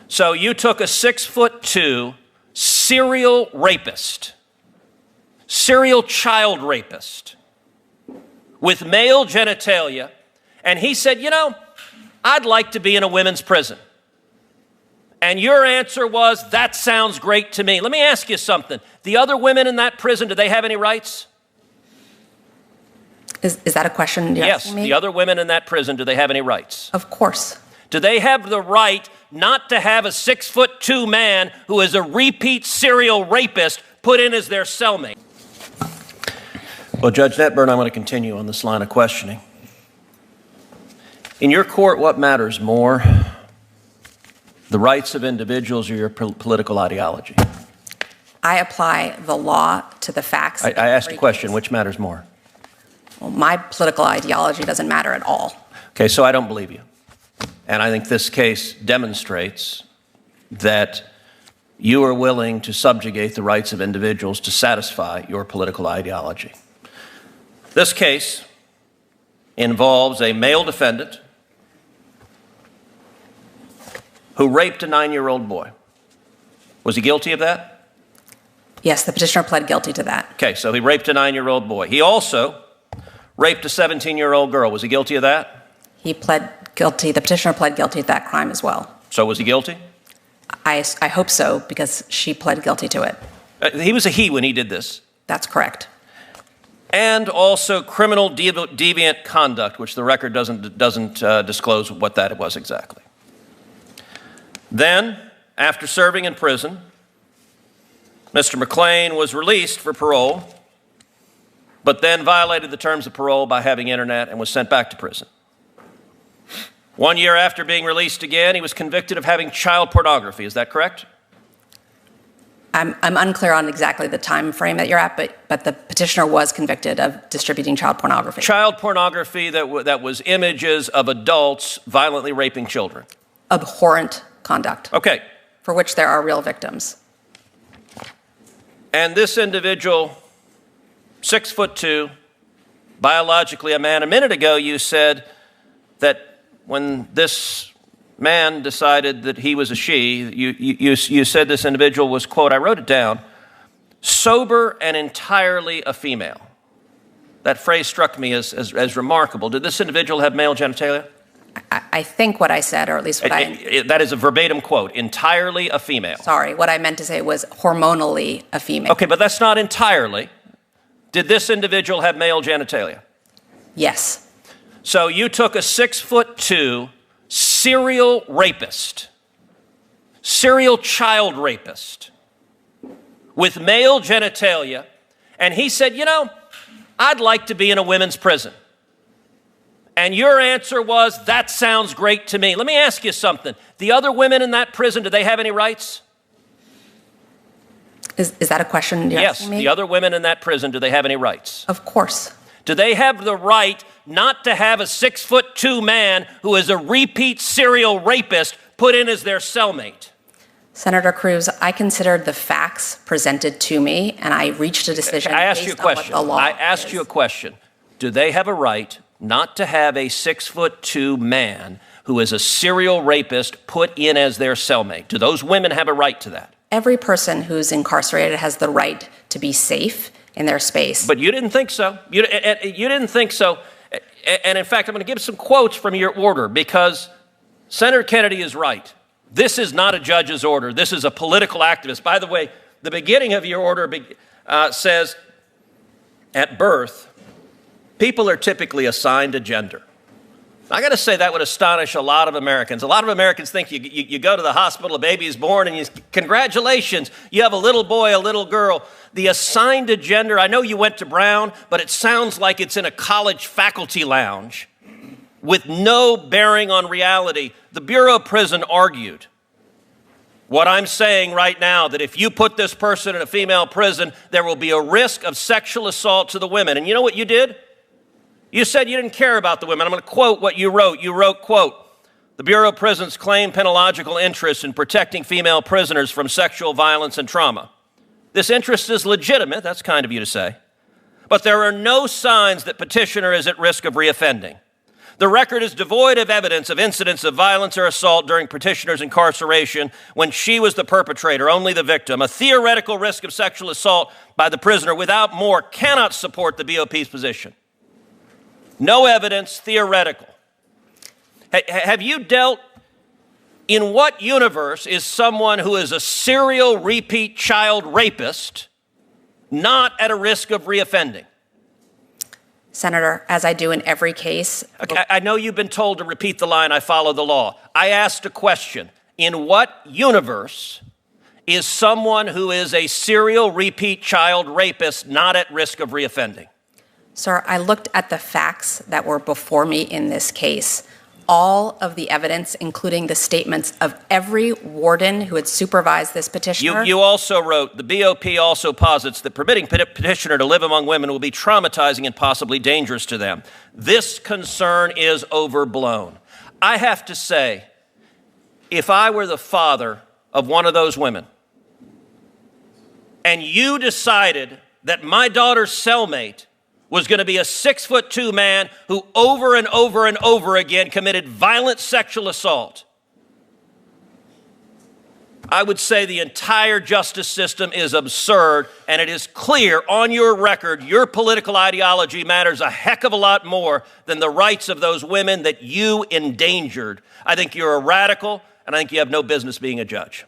So you took a 6'2" serial rapist, serial child rapist with male genitalia, and he said, you know, I'd like to be in a women's prison. And your answer was, that sounds great to me. Let me ask you something. The other women in that prison, do they have any rights? Is that a question you're asking me? Yes, the other women in that prison, do they have any rights? Of course. Do they have the right not to have a 6'2" man who is a repeat serial rapist put in as their cellmate? Well, Judge Netburn, I'm going to continue on this line of questioning. In your court, what matters more? The rights of individuals or your political ideology? I apply the law to the facts. I asked a question, which matters more? Well, my political ideology doesn't matter at all. Okay, so I don't believe you. And I think this case demonstrates that you are willing to subjugate the rights of individuals to satisfy your political ideology. This case involves a male defendant who raped a 9-year-old boy. Was he guilty of that? Yes, the petitioner pled guilty to that. Okay, so he raped a 9-year-old boy. He also raped a 17-year-old girl. Was he guilty of that? He pled guilty. The petitioner pled guilty to that crime as well. So was he guilty? I hope so, because she pled guilty to it. He was a he when he did this. That's correct. And also criminal deviant conduct, which the record doesn't disclose what that was exactly. Then, after serving in prison, Mr. McLean was released for parole, but then violated the terms of parole by having internet and was sent back to prison. 1 year after being released again, he was convicted of having child pornography. Is that correct? I'm unclear on exactly the time frame that you're at, but the petitioner was convicted of distributing child pornography. Child pornography that was images of adults violently raping children. Abhorrent conduct. Okay. For which there are real victims. And this individual, 6'2", biologically a man. A minute ago you said that when this man decided that he was a she, you said this individual was, quote, I wrote it down, sober and entirely a female. That phrase struck me as remarkable. Did this individual have male genitalia? I think what I said, or at least what that is a verbatim quote, entirely a female. Sorry, what I meant to say was hormonally a female. Okay, but that's not entirely. Did this individual have male genitalia? Yes. So you took a 6'2" serial rapist, serial child rapist with male genitalia, and he said, you know, I'd like to be in a women's prison. And your answer was, that sounds great to me. Let me ask you something. The other women in that prison, do they have any rights? Is that a question you're asking me? Yes, the other women in that prison, do they have any rights? Of course. Do they have the right not to have a 6'2" man who is a repeat serial rapist put in as their cellmate? Senator Cruz, I considered the facts presented to me, and I reached a decision based on what the law I asked you a question. Do they have a right not to have a 6'2" man who is a serial rapist put in as their cellmate? Do those women have a right to that? Every person who's incarcerated has the right to be safe in their space. But you didn't think so. You didn't think so. And in fact, I'm going to give some quotes from your order because Senator Kennedy is right. This is not a judge's order. This is a political activist. By the way, the beginning of your order says, at birth, people are typically assigned a gender. I got to say that would astonish a lot of Americans. A lot of Americans think you go to the hospital, a baby is born, and congratulations, you have a little boy, a little girl. The assigned a gender, I know you went to Brown, but it sounds like it's in a college faculty lounge with no bearing on reality. The Bureau of Prison argued what I'm saying right now, that if you put this person in a female prison, there will be a risk of sexual assault to the women. And you know what you did? You said you didn't care about the women. I'm going to quote what you wrote. You wrote, quote, the Bureau of Prisons claim penological interest in protecting female prisoners from sexual violence and trauma. This interest is legitimate, that's kind of you to say, but there are no signs that petitioner is at risk of reoffending. The record is devoid of evidence of incidents of violence or assault during petitioner's incarceration when she was the perpetrator, only the victim. A theoretical risk of sexual assault by the prisoner without more cannot support the BOP's position. No evidence, theoretical. Have you dealt, in what universe is someone who is a serial repeat child rapist not at a risk of reoffending? Senator, as I do in every case. Okay, I know you've been told to repeat the line, I follow the law. I asked a question. In what universe is someone who is a serial repeat child rapist not at risk of reoffending? Sir, I looked at the facts that were before me in this case. All of the evidence, including the statements of every warden who had supervised this petitioner. You also wrote, the BOP also posits that permitting petitioner to live among women will be traumatizing and possibly dangerous to them. This concern is overblown. I have to say, if I were the father of one of those women, and you decided that my daughter's cellmate was going to be a 6'2" man who over and over and over again committed violent sexual assault, I would say the entire justice system is absurd, and it is clear on your record your political ideology matters a heck of a lot more than the rights of those women that you endangered. I think you're a radical, and I think you have no business being a judge.